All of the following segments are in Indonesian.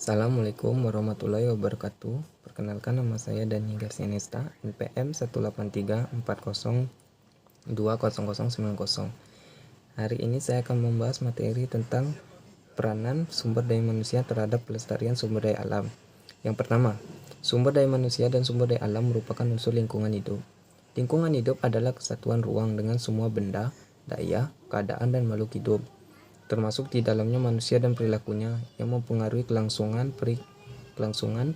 Assalamualaikum warahmatullahi wabarakatuh. Perkenalkan, nama saya Dani Garsianesta, NPM 18340020090. Hari ini saya akan membahas materi tentang peranan sumber daya manusia terhadap pelestarian sumber daya alam. Yang pertama, sumber daya manusia dan sumber daya alam merupakan unsur lingkungan hidup. Lingkungan hidup adalah kesatuan ruang dengan semua benda, daya, keadaan, dan makhluk hidup, termasuk di dalamnya manusia dan perilakunya, yang mempengaruhi kelangsungan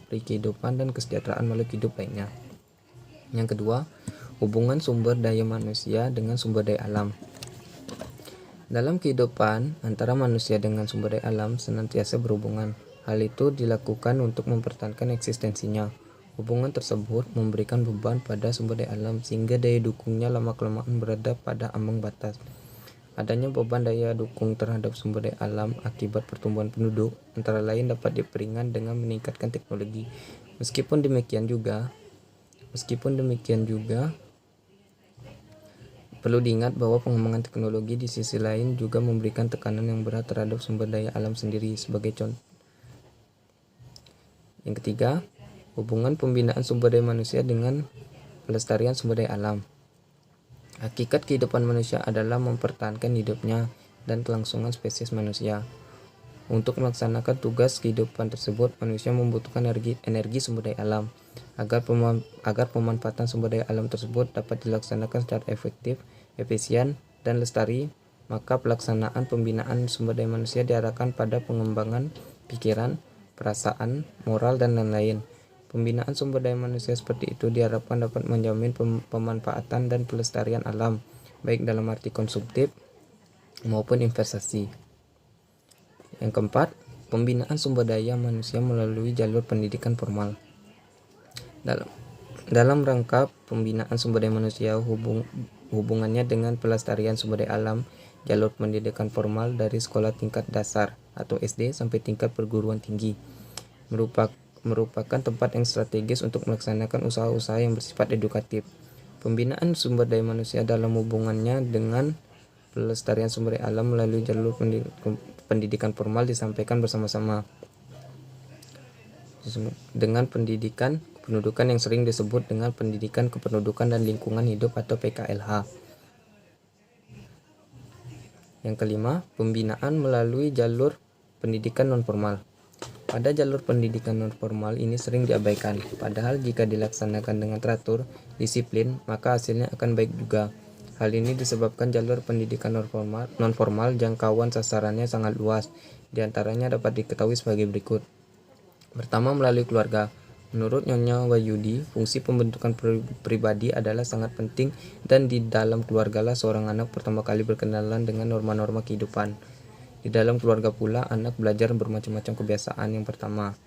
kehidupan dan kesejahteraan makhluk hidup lainnya. Yang kedua, hubungan sumber daya manusia dengan sumber daya alam. Dalam kehidupan antara manusia dengan sumber daya alam senantiasa berhubungan. Hal itu dilakukan untuk mempertahankan eksistensinya. Hubungan tersebut memberikan beban pada sumber daya alam sehingga daya dukungnya lama-kelamaan berada pada ambang batas. Adanya beban daya dukung terhadap sumber daya alam akibat pertumbuhan penduduk antara lain dapat diperingan dengan meningkatkan teknologi. Meskipun demikian juga perlu diingat bahwa pengembangan teknologi di sisi lain juga memberikan tekanan yang berat terhadap sumber daya alam sendiri. Sebagai contoh, yang ketiga, hubungan pembinaan sumber daya manusia dengan pelestarian sumber daya alam. Hakikat kehidupan manusia adalah mempertahankan hidupnya dan kelangsungan spesies manusia. Untuk melaksanakan tugas kehidupan tersebut, manusia membutuhkan energi sumber daya alam. Agar pemanfaatan sumber daya alam tersebut dapat dilaksanakan secara efektif, efisien, dan lestari, maka pelaksanaan pembinaan sumber daya manusia diarahkan pada pengembangan pikiran, perasaan, moral, dan lain-lain. Pembinaan sumber daya manusia seperti itu diharapkan dapat menjamin pemanfaatan dan pelestarian alam, baik dalam arti konsumtif maupun investasi. Yang keempat, pembinaan sumber daya manusia melalui jalur pendidikan formal. Dalam rangka pembinaan sumber daya manusia, hubungannya dengan pelestarian sumber daya alam, jalur pendidikan formal dari sekolah tingkat dasar atau SD sampai tingkat perguruan tinggi merupakan tempat yang strategis untuk melaksanakan usaha-usaha yang bersifat edukatif. Pembinaan sumber daya manusia dalam hubungannya dengan pelestarian sumber daya alam melalui jalur pendidikan formal disampaikan bersama-sama dengan pendidikan kependudukan yang sering disebut dengan pendidikan kependudukan dan lingkungan hidup atau PKLH. Yang kelima, pembinaan melalui jalur pendidikan non-formal. Pada jalur pendidikan non-formal ini sering diabaikan, padahal jika dilaksanakan dengan teratur, disiplin, maka hasilnya akan baik juga. Hal ini disebabkan jalur pendidikan non-formal jangkauan sasarannya sangat luas, diantaranya dapat diketahui sebagai berikut. Pertama, melalui keluarga. Menurut Nyonya Wahyudi, fungsi pembentukan pribadi adalah sangat penting, dan di dalam keluargalah seorang anak pertama kali berkenalan dengan norma-norma kehidupan. Di dalam keluarga pula anak belajar bermacam-macam kebiasaan. Yang pertama,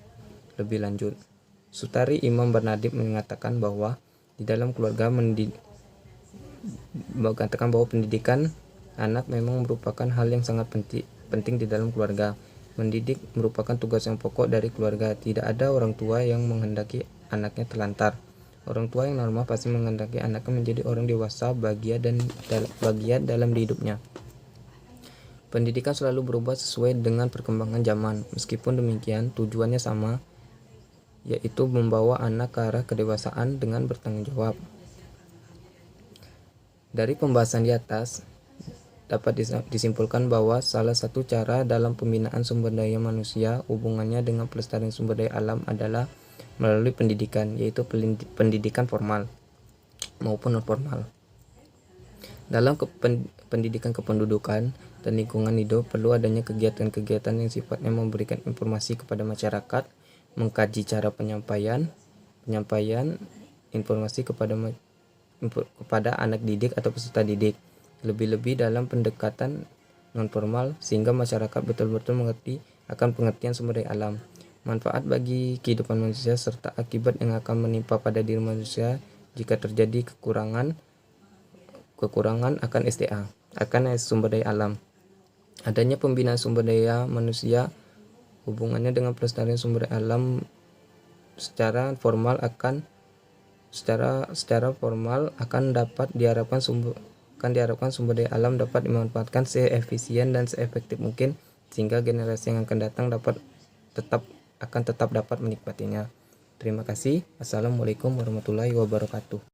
lebih lanjut, Sutari Imam Bernadib mengatakan bahwa di dalam keluarga pendidikan anak memang merupakan hal yang sangat penting di dalam keluarga. Mendidik merupakan tugas yang pokok dari keluarga. Tidak ada orang tua yang menghendaki anaknya terlantar. Orang tua yang normal pasti menghendaki anaknya menjadi orang dewasa, bahagia dalam hidupnya. Pendidikan selalu berubah sesuai dengan perkembangan zaman. Meskipun demikian, tujuannya sama, yaitu membawa anak ke arah kedewasaan dengan bertanggung jawab. Dari pembahasan di atas, dapat disimpulkan bahwa salah satu cara dalam pembinaan sumber daya manusia hubungannya dengan pelestarian sumber daya alam adalah melalui pendidikan, yaitu pendidikan formal maupun non-formal. Dalam pendidikan kependudukan dan lingkungan hidup perlu adanya kegiatan-kegiatan yang sifatnya memberikan informasi kepada masyarakat, mengkaji cara penyampaian informasi kepada anak didik atau peserta didik, lebih-lebih dalam pendekatan non-formal, sehingga masyarakat betul-betul mengerti akan pengertian sumber daya alam, manfaat bagi kehidupan manusia, serta akibat yang akan menimpa pada diri manusia jika terjadi kekurangan akan sumber daya alam. Adanya pembinaan sumber daya manusia hubungannya dengan pelestarian sumber daya alam secara formal akan dapat diharapkan sumber daya alam dapat dimanfaatkan seefisien dan seefektif mungkin, sehingga generasi yang akan datang dapat tetap akan tetap dapat menikmatinya. Terima kasih. Assalamualaikum warahmatullahi wabarakatuh.